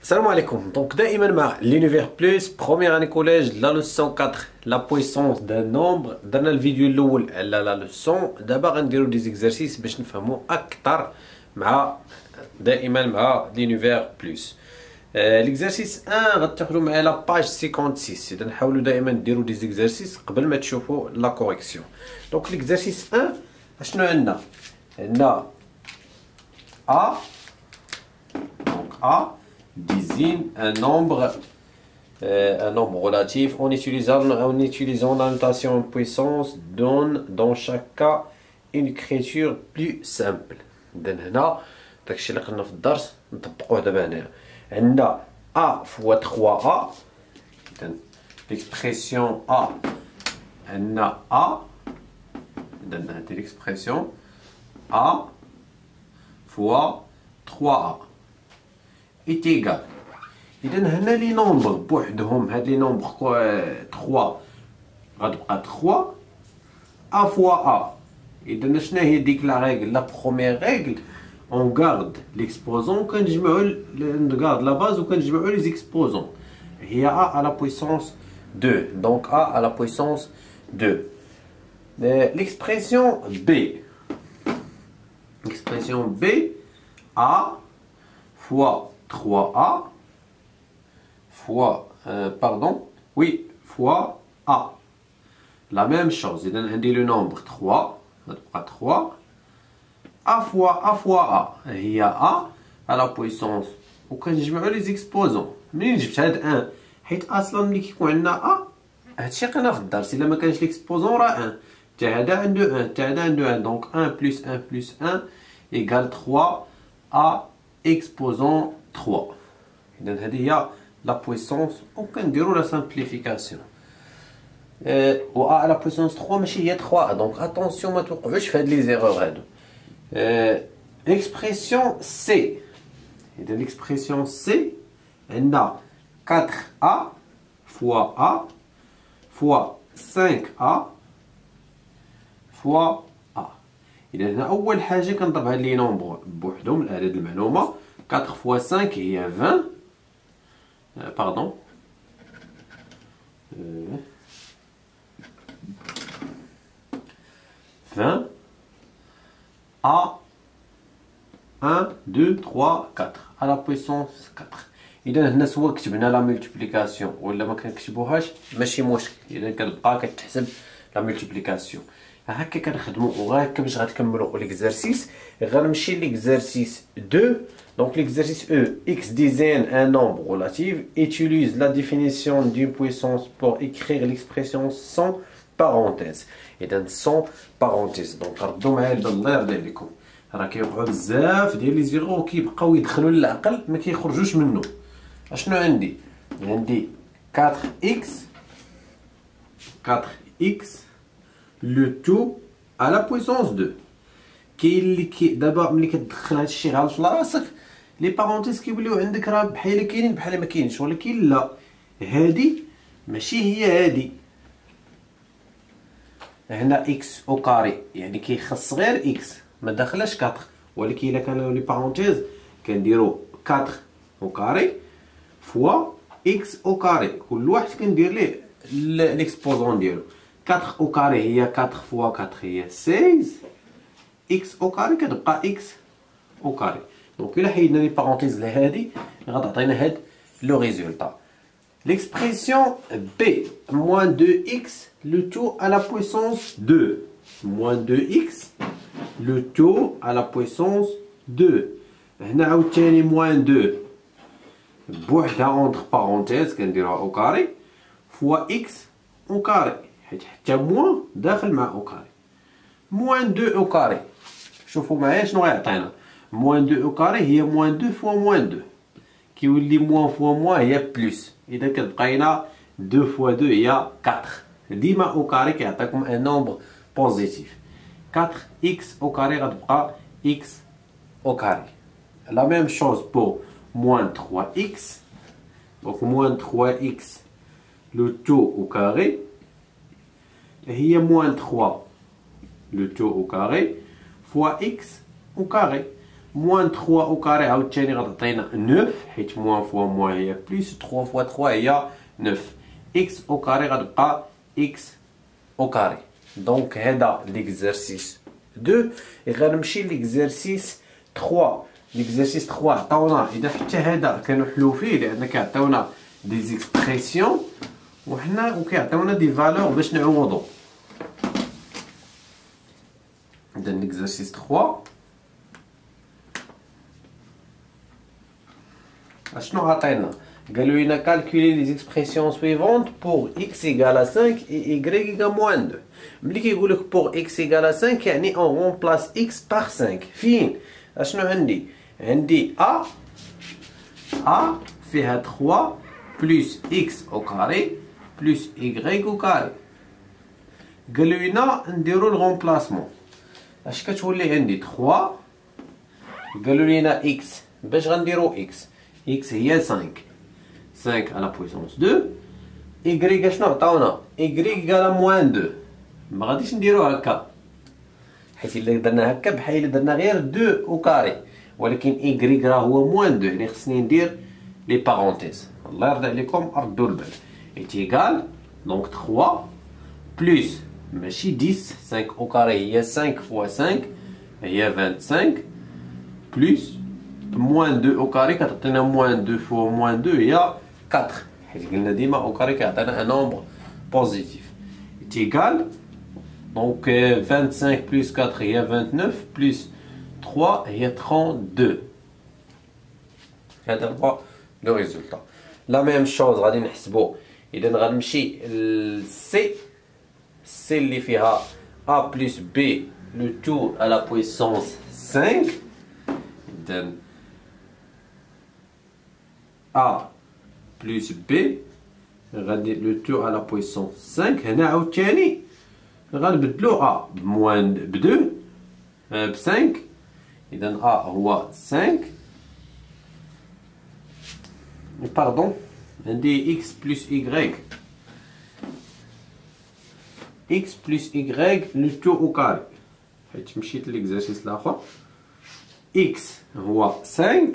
Salam alaikum. Donc, d'abord, l'univers plus, première année collège, la leçon 4, la puissance d'un nombre. Dans la vidéo, la leçon, d'abord, on va des exercices pour nous comprendre مع l'univers plus. L'exercice 1 غتاخدو معايا la page 56. إذا نحاولوا دائما نديروا des exercices قبل ما تشوفوا la correction. Donc l'exercice 1 اشنو عندنا؟ عندنا A. Donc A désigne un nombre relatif en utilisant la notation puissance donne dans chaque cas une écriture plus simple. إذا هنا داكشي اللي قلنا في الدرس نطبقوه دابا هنايا. عندنا A fois 3A. إذا l'expression A عندنا A. إذا هذه l'expression A fois 3A est égal. إذا هنا لي نومبر بوحدهم هاد لي نومبر 3 غتبقى 3 A fois A. إذا شنا هي ديك لا ريغل؟ لا بروميير ريغل on garde l'exposant وكنجمعو نغارد لا باز وكنجمعو لي زيكسبوزون. هي A à la puissance 2. Donc A à la puissance 2. L'expression B. L'expression B, A fois 3A fois, fois A. La même chose. Il donne le nombre 3. 3. A fois A. Il y a A à la puissance. Ou quand je mets les exposants. Mais je vais 1. حيت اصلا ملي كيكون عندنا A هادشي قلنا في الدرس الا ما كانش ليكسبوزون راه 1 حتى هذا عنده 1 حتى هذا عنده 1 دونك 1 plus 1 plus 1 égale 3 A exposant 3. إذا هذه هي لا بويسونس وكنديرو لا سامبليفيكاسيون. و A à la puissance 3 ماشي هي 3 دونك اتونسيون ما توقعوش في هاد لي زيرور هادو. l'expression C. إذا l'expression C عندنا 4A fois A fois 5A fois A. إذا هنا أول حاجة كنضرب هاد لي نومبر بوحدهم لهاد المعلومة. 4 fois 5 هي 20. Pardon. 20 A 1, 2, 3, 4 à la puissance 4. إذا هنا سوا كتبنا لا ملتيبليكاسيون ولا ما كنكتبوهاش ماشي مشكل. إذا كتبقى كتحسب لا ملتيبليكاسيون. هكا كنخدمو وهكا باش غتكملو ليكزارسيس. غنمشي ليكزارسيس 2. Donc l'exercice E, x désigne un nombre relatif, utilise la définition d'une puissance pour écrire l'expression sans parenthèse. Et donc sans parenthèse. Donc ردوا معايا الله يرضي عليكم. راه كيوقعوا بزاف ديال لي زيرو كيبقاو يدخلوا للعقل ما كيخرجوش منه. اشنو عندي؟ عندي 4x le tout à la puissance 2. كاين اللي دابا ملي كتدخل هذا الشيء غلط لراسك لي بارونتيز كيوليو عندك راه بحال كاينين بحال ما كاينش، ولكن لا هادي ماشي هي هادي. هنا اكس او كاري يعني كيخص غير اكس ما داخلاش 4، ولكن الا كانوا لي بارونتيز كنديروا 4 او كاري فوا اكس او كاري، كل واحد كندير ليه ليكسبوزون ديالو. 4 او كاري هي 4 فوا 4 هي 16 اكس او كاري كتبقى اكس او كاري. دونك الا حيدنا لي بارونتيز لهادي غتعطينا هاد لو ريزولطا. l'expression B moins 2x le tout à la puissance 2. moins 2x le tout à la puissance 2. هنا عاوتاني moins 2 بوحدها entre parenthèses كنديروها او كاري فوا x او كاري حيت حتى موان داخل مع او كاري. moins 2 او كاري شوفوا معايا شنو غيعطينا. moins 2 او كاري هي moins 2 فوا moins 2 كيولي موان فوا موان هي بلس. اذا كتبقى لنا 2 فوا 2 هي 4. ديما او كاري كيعطيكم ان نومبر بوزيتيف. 4x au carré غتبقى x au carré. La même chose pour moins 3x. Donc moins 3x le tout au carré هي moins 3 le tout au carré fois x au carré. موان 3 او كاري عاوتاني غتعطينا 9 حيت موان فوا موان هي بليس 3 فوا 3 هي 9. اكس او كاري غتبقى اكس او كاري. دونك هذا ليكزارسيس 2. غنمشي ليكزارسيس 3. ليكزارسيس 3 عطاونا اذا حتى هذا كنحلو فيه لان كيعطيونا دي زيكسبرسيون وكيعطيونا دي فالور باش نعوضو. اذا ليكزارسيس 3 اشنو عطينا؟ قالوا لنا كالكولي لي زيكسبرسيون سويفونت بور x égale à 5 et y égale moins 2. ملي كيقول لك بور x égale à 5 يعني اون رومبلاس x par 5. فين اشنو عندي؟ عندي a فيها 3 بلس x au carré بلس y au carré. قالوا لنا نديرو الغومبلاسمون. اش كتولي عندي 3. قالوا لنا x باش غنديرو x هي 5 à la puissance 2. y اشنو عطاونا؟ y égale à moins 2. ما غاديش نديرو هكا حيت الا درنا هكا بحال الا درنا غير 2 او كاري، ولكن y راه هو موان 2 يعني خصني ندير لي بارونتيز. الله يرضي عليكم ردوا البال. ايتيغال دونك 3 بلس ماشي 10 5 او كاري هي 5 فوا 5 هي 25 بلس موان 2 او كاري كتعطينا موان 2 فوا موان 2 هي 4 حيت قلنا ديما او كاري كيعطينا ان نومبر بوزيتيف. ايتيغال دونك 25 بلس 4 هي 29 بلس 3 هي 32. هذا هو لو ريزولتا. لا ميم شوز غادي نحسبو. اذا غنمشي لسي اللي فيها a بلس b لو تو à la puissance 5. اذا a بلس b غادي لو تو à la puissance 5. هنا عاوتاني غنبدلو a بموان ب 2 ب 5. اذا a هو 5 باردون عندي x بلس y x بلس y لو تو او كاري حيت مشيت ليكزارسيس الاخر. x هو 5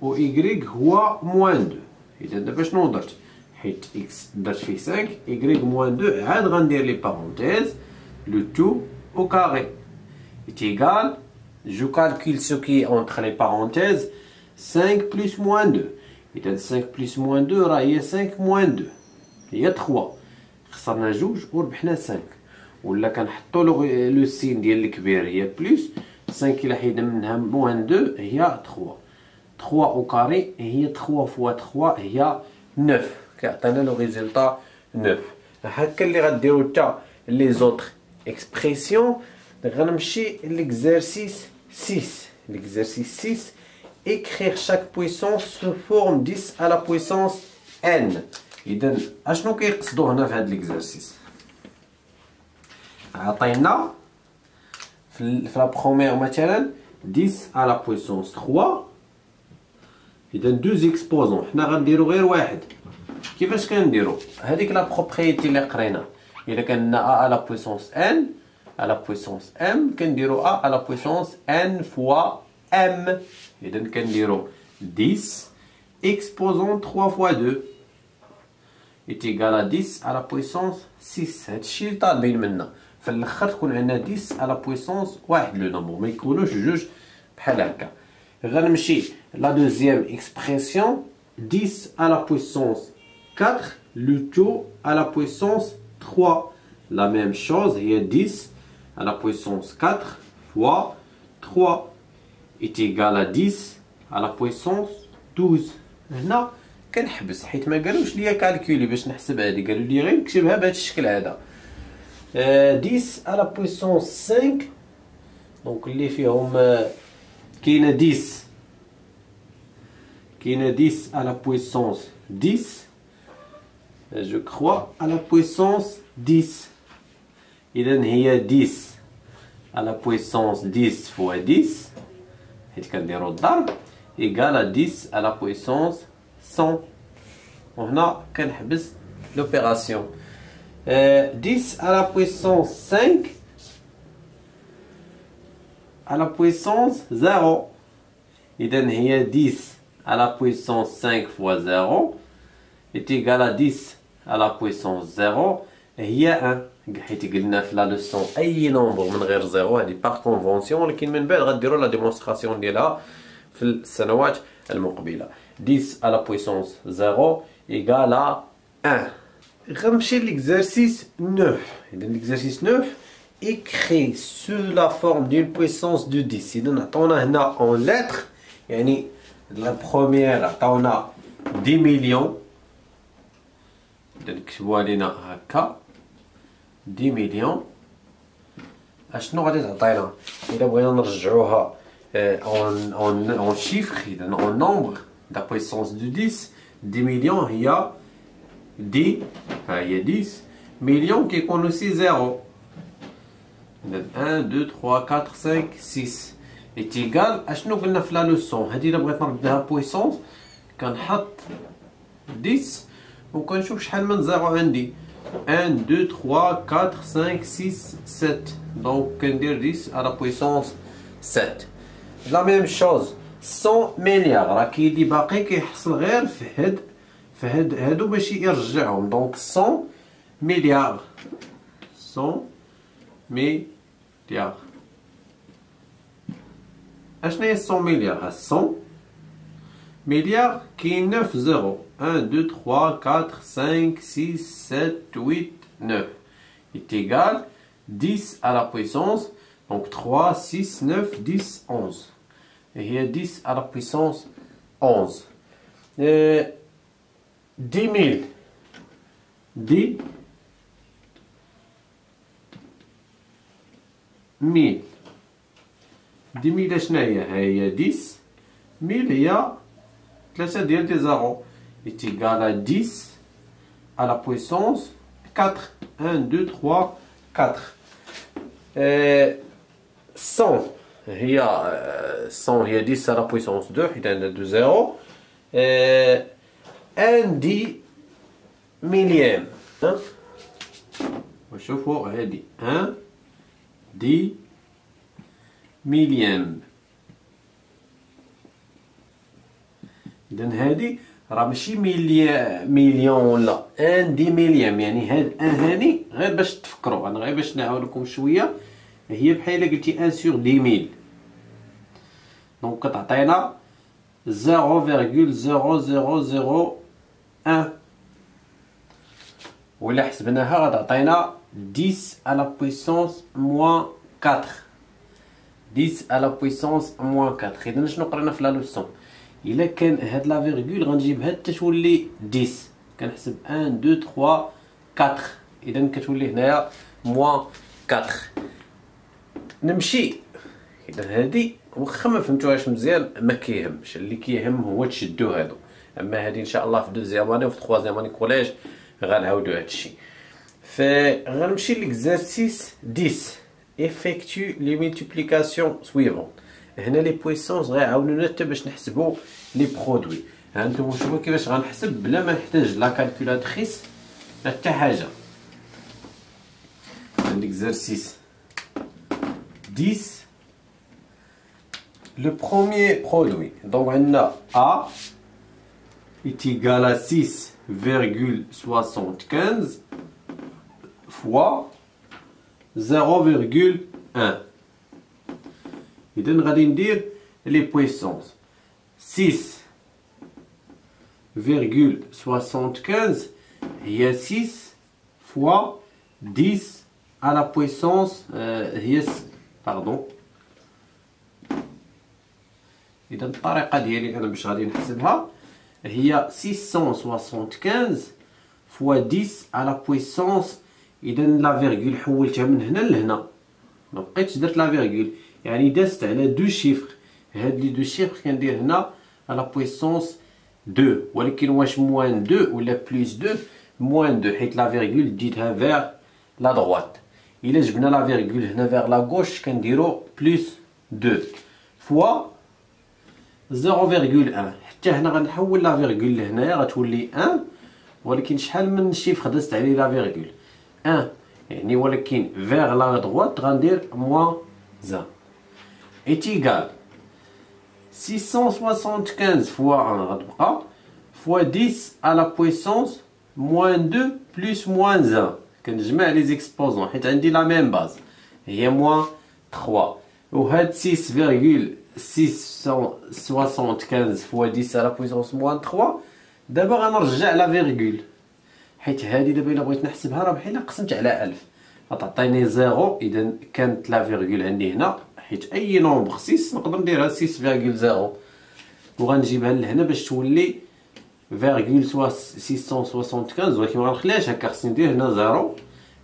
و y هو موان 2. اذا دابا شنو درت؟ حيت x درت فيه 5 y موان 2 عاد غندير لي بارونتيز لو تو au carré est égal, je calcule ce qui est entre les parenthèses 5 plus moins 2. إذا 5 plus moins 2 راه هي 5 moins 2 هي 3. خسرنا جوج وربحنا 5. ولا كنحطو لو سين ديال الكبير هي بلس 5 إلا حيدنا منها موان 2 هي 3. 3 au carré هي 3 فوا 3 هي 9 كيعطينا لو ريزولتا 9. هكا اللي غديرو حتى لي زوطر اكسبرسيون. غنمشي l'exercice 6. L'exercice 6, écrire chaque puissance sous forme 10 à la puissance n. إذا أشنو كيقصدو هنا في هاد l'exercice؟ عطينا في لا بروميير مثلا 10 à la puissance 3. إذا دوز إكسبوزون حنا غنديرو غير واحد. كيفاش كنديرو؟ هاديك لا بروبريتي اللي قرينا إلا كان a à la puissance n à la puissance m كنديرو a à la puissance n fois m. إذا كنديرو 10 exposant 3 fois 2 est égal à 10 à la puissance 6. هادشي اللي طالبين منا. في الاخر تكون عندنا 10 à la puissance واحد لو نومبر ما يكونوش جوج بحال هكا. غنمشي لا دوزيام اكسبرسيون 10 à la puissance 4 le tout à la puissance 3. La même chose هي 10 à la puissance 4 fois 3 est égal à 10 à la puissance 12. هنا كنحبس حيت ما قالوش ليا كالكولي باش نحسب هادي، قالوا لي غير نكتبها بهذا الشكل هذا. 10 à la puissance 5 دونك اللي فيهم كاينه 10 à la puissance 10 je crois à la puissance 10. إذا هي 10 à la puissance 10 fois 10 حيت كنديرو الضرب égal à 10 à la puissance 100. وهنا كنحبس l'opération. 10 à la puissance 5 à la puissance 0. إذن هي 10 à la puissance 5 fois 0 est égal à 10 à la puissance 0 هي 1. حيت قلنا في لا لوسون أي نومبر من غير 0 هذه باغ كونفونسيون، ولكن من بعد غديروا لا ديمونستراسيون ديالها في السنوات المقبلة. 10 à la puissance 0 égale à 1. غنمشي l'exercice 9. إذن l'exercice 9 écrit sous la forme d'une puissance de 10. إذن عطونا هنا en lettres، يعني la première عطونا 10 millions. إذن نكتبوها لينا هكا 10 مليون. اشنو غادي تعطينا الا بغينا نرجعوها اون شيفر، اذا اون نومبر دا بويسونس دو 10. 10 مليون هي 10، ها هي 10 مليون كيكون اوسي زيرو. اذا 1 2 3 4 5 6 ايتيغال اشنو قلنا في لا لوسون. هادي الا بغيت نردها بويسونس كنحط 10 وكنشوف شحال من زيرو عندي. 1 2 3 4 5 6 7. donc كندير 10 à la puissance 7. la même chose 100 مليار راه كاين اللي باقي كيحصل غير في هادو باش يرجعهم. donc 100 مليار 100 مليار. اشنا هي 100 مليار؟ 100 مليار كاين 9 زيرو. 1 2 3 4 5 6 7 8 9 est égal 10 à la puissance, donc 3 6 9 10 11. et il y a 10 à la puissance 11. 10 000 10 000 10 000 اشنا هي 10 1000 هي 3 ديال دي زيرو est égal à 10 à la puissance 4. 1 2 3 4. 100 هي 100 هي 10 à la puissance 2 حيت عندنا 2 زيرو. 1 10 مليام. وشوفوا هادي 1 10 مليام. إذن هادي راه ماشي مليون ولا 1 10 مليام، يعني هاد 1 هاني غير باش تفكروا، انا غير باش نعاود لكم شويه. هي بحال الا قلتي 1 sur 10 000، دونك كتعطينا 0,0001. ولا حسبناها غتعطينا 10 à la puissance moins 4. 10 à la puissance moins 4. إذا شنو قرينا في لا لوسون؟ إلا كان هاد لا فيرغول غنجيبها حتى تولي 10. كنحسب 1 2 3 4. إذا كتولي هنايا موان 4. نمشي. إذا هادي واخا ما فهمتوهاش مزيان ما كيهمش، اللي كيهم هو تشدو هادو. أما هادي إن شاء الله في دوزيام اني وفي تخوازيام اني كوليج غنعاودو هادشي. غنمشي ليكزارسيس 10. effectue les multiplications suivantes. هنا لي بويسونس غيعاونونا حتى باش نحسبوا لي برودوي. هانتوما شوفوا كيفاش غنحسب بلا ما نحتاج لا كالكولاتريس حتى حاجه. ليكزارسيس 10. le premier produit, donc on a A est égal à 6,75 fois 0,1. إذن غادي ندير لي بويسونس 6,75 هي 6 fois 10 à la puissance هي pardon. إذا الطريقة ديالي أنا باش غادي نحسبها هي 675 fois 10 à la puissance. إذا لا فيرغول حولتها من هنا لهنا، مبقيتش درت لا فيرغول، يعني دازت على دو شيفر. هاد لي دو شيفر كندير هنا على بويسونس 2، ولكن واش موان 2 ولا بلوس 2؟ موان 2، حيت لا فيرغول جيتها فيغ لا دروات. إلا جبنا لا فيرغول هنا فيغ لا غوش كنديرو بلوس 2 فوا 0,1. حتى هنا غنحول لا فيرغول لهنايا غتولي 1، ولكن شحال من شيفر دازت عليه لا فيرغول 1، يعني ولكن فيغ لا دروات غندير موان 1. est égal 675 fois 1 غتبقى fois 10 à la puissance moins 2 plus moins 1. كنجمع لي زيكسبوزون حيت عندي لا ميم باز هي موان 3 وهاد 6,675 fois 10 à la puissance moins 3. دابا غنرجع لا فيرغول حيت هادي دابا الا بغيت نحسبها راه بحال قسمت على 1000 غتعطيني 0. اذا كانت لا فيرغول عندي هنا حيت اي نومبر 6 نقدر نديرها 6,0 وغنجيبها لهنا باش تولي فيرغول 675 ولكن ما غنخليهاش هكا خصني ندير هنا 0.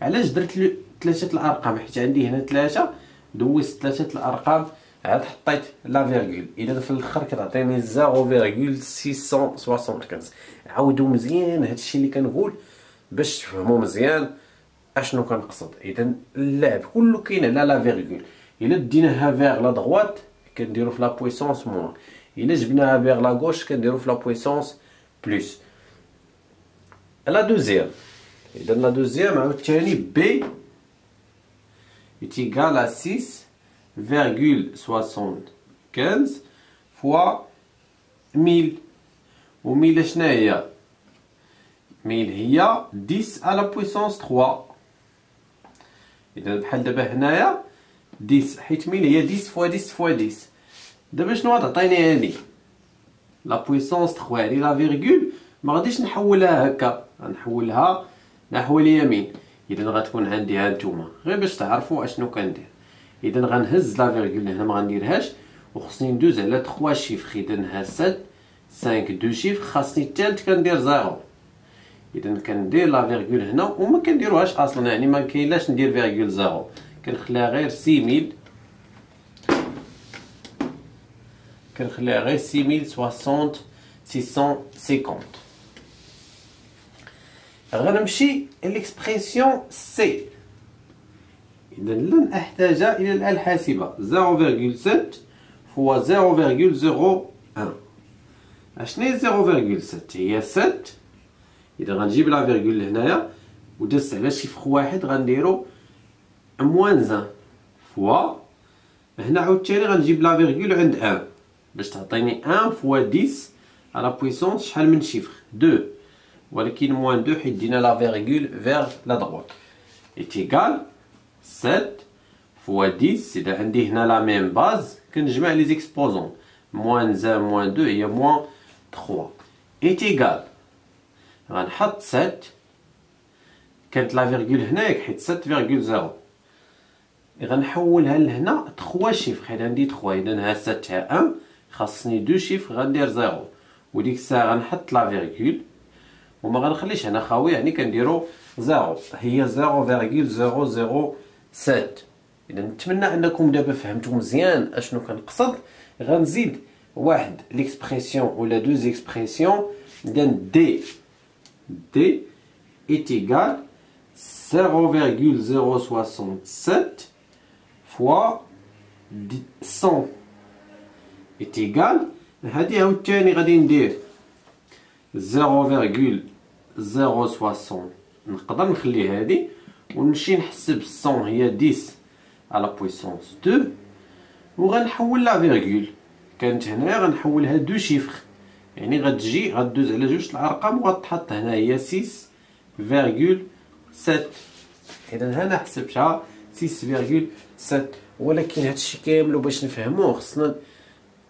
علاش درت ثلاثه الارقام حيت عندي هنا 3 دوزت ثلاثه الارقام عاد حطيت لا فيرغول. اذا في الاخر كتعطيني 0,675. عاودوا مزيان هادشي اللي كنقول باش تفهموا مزيان اشنو كنقصد. اذا اللعب كله كاين على لا فيرغول. الا ديناها فيغ لا دغوات كنديرو في لا بويسونس موان، الا جبناها فيغ لا غوش كنديرو في لا بويسونس بلس. لا دوزيام، اذا لا دوزيام عاوتاني بي est égal à 6,75 fois 1000. و 1000 شنا هي؟ 1000 هي 10 à la puissance 3. إذا بحال دابا هنايا 10 حيت 1000 هي 10 fois 10 fois 10. دابا شنو غتعطيني هادي؟ لا puissance 3 يعني لا فيرغول ما غاديش نحولها هكا، غنحولها نحو اليمين. اذا غتكون عندي ها نتوما غير باش تعرفوا اشنو كندير. اذا غنهز لا فيرغول هنا ما غنديرهاش وخصني ندوز على 3 شيفر. اذا ها 7 5 2 شيفر خاصني الثالث كندير 0. اذا كندير لا فيرغول هنا وما كنديروهاش اصلا، يعني ما كاينلاش ندير فيرغول 0 كنخليها غير 6000 كنخليها غير 650. غنمشي ليكسبرسيون سي. اذا لن احتاج الى الآلة الحاسبة. 0,7 فوا 0,01. اشنو هي 0,7؟ هي 7. اذا غنجيب لا فيرغول لهنايا ودزت على شيفر واحد غنديرو موان 1 فوا هنا عاوتاني غنجيب لا فيرغول عند 1 باش تعطيني 1 فوا 10 على بويسونس شحال من شيفر 2. ولكن موان 2 حيت دينا لا فيرغول فيغ لا دغوات est égal 7 فوا 10. اذا عندي هنا لا ميم باز كنجمع لي زيكسبوزون موان 1 موان 2 هي موان 3 est égal. غنحط 7 كانت لا فيرغول هنايا حيت 7,0 غنحولها لهنا 3 شيفر حيت عندي 3. اذا ها 7 ها 1 خاصني 2 شيفر غندير 0 وديك الساعه غنحط لا فيرغول وما غنخليش هنا خاوي يعني كنديرو 0 هي 0,007. اذا نتمنى انكم دابا فهمتوا مزيان اشنو كنقصد. غنزيد واحد ليكسبرسيون ولا دو زيكسبرسيون. اذا دي est égal 0,067 fois 100 est égal. هادي عاوتاني غادي ندير 0,060. نقدر نخلي هادي ونمشي نحسب 100 هي 10 على بويسونس 2 وغنحول لا فيرغول كانت هنايا غنحولها 2 شيفر يعني غتجي غدوز على جوج الارقام وغتحط هنا هي 6,7. اذا هنا حسبتها 6,7. ولكن هادشي كامل باش نفهموه خصنا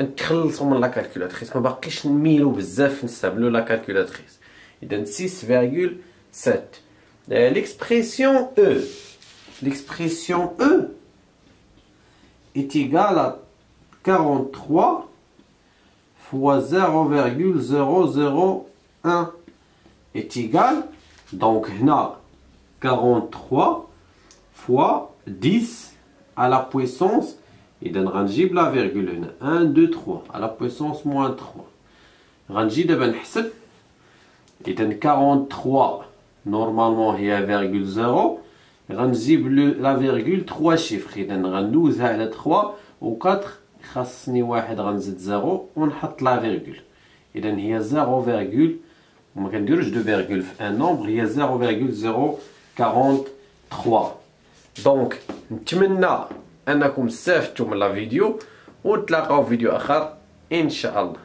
نتخلصوا من لا كالكولاتريس، ما باقيش نميلو بزاف نستعملوا لا كالكولاتريس. اذا 6,7. l'expression E est égale à 43 fois 0,001 est égal. Donc هنا 43 fois 10 à la puissance. إذا غنجيب لا فيرغول هنا 1 2 3 à la puissance moins 3. غنجي دابا نحسب. إذا 43 نورمالمون هي فيرغول 0 غنجيب لا فيرغول 3 شيفر. إذا غندوزها على 3 و 4 خاصني واحد غنزيد 0 ونحط لا فيرغول. إذا هي 0, وما كنديروش دو فيرغول في ان نومبر هي 0,043. دونك نتمنى انكم استفدتوا من لا فيديو ونتلاقاو في فيديو اخر ان شاء الله.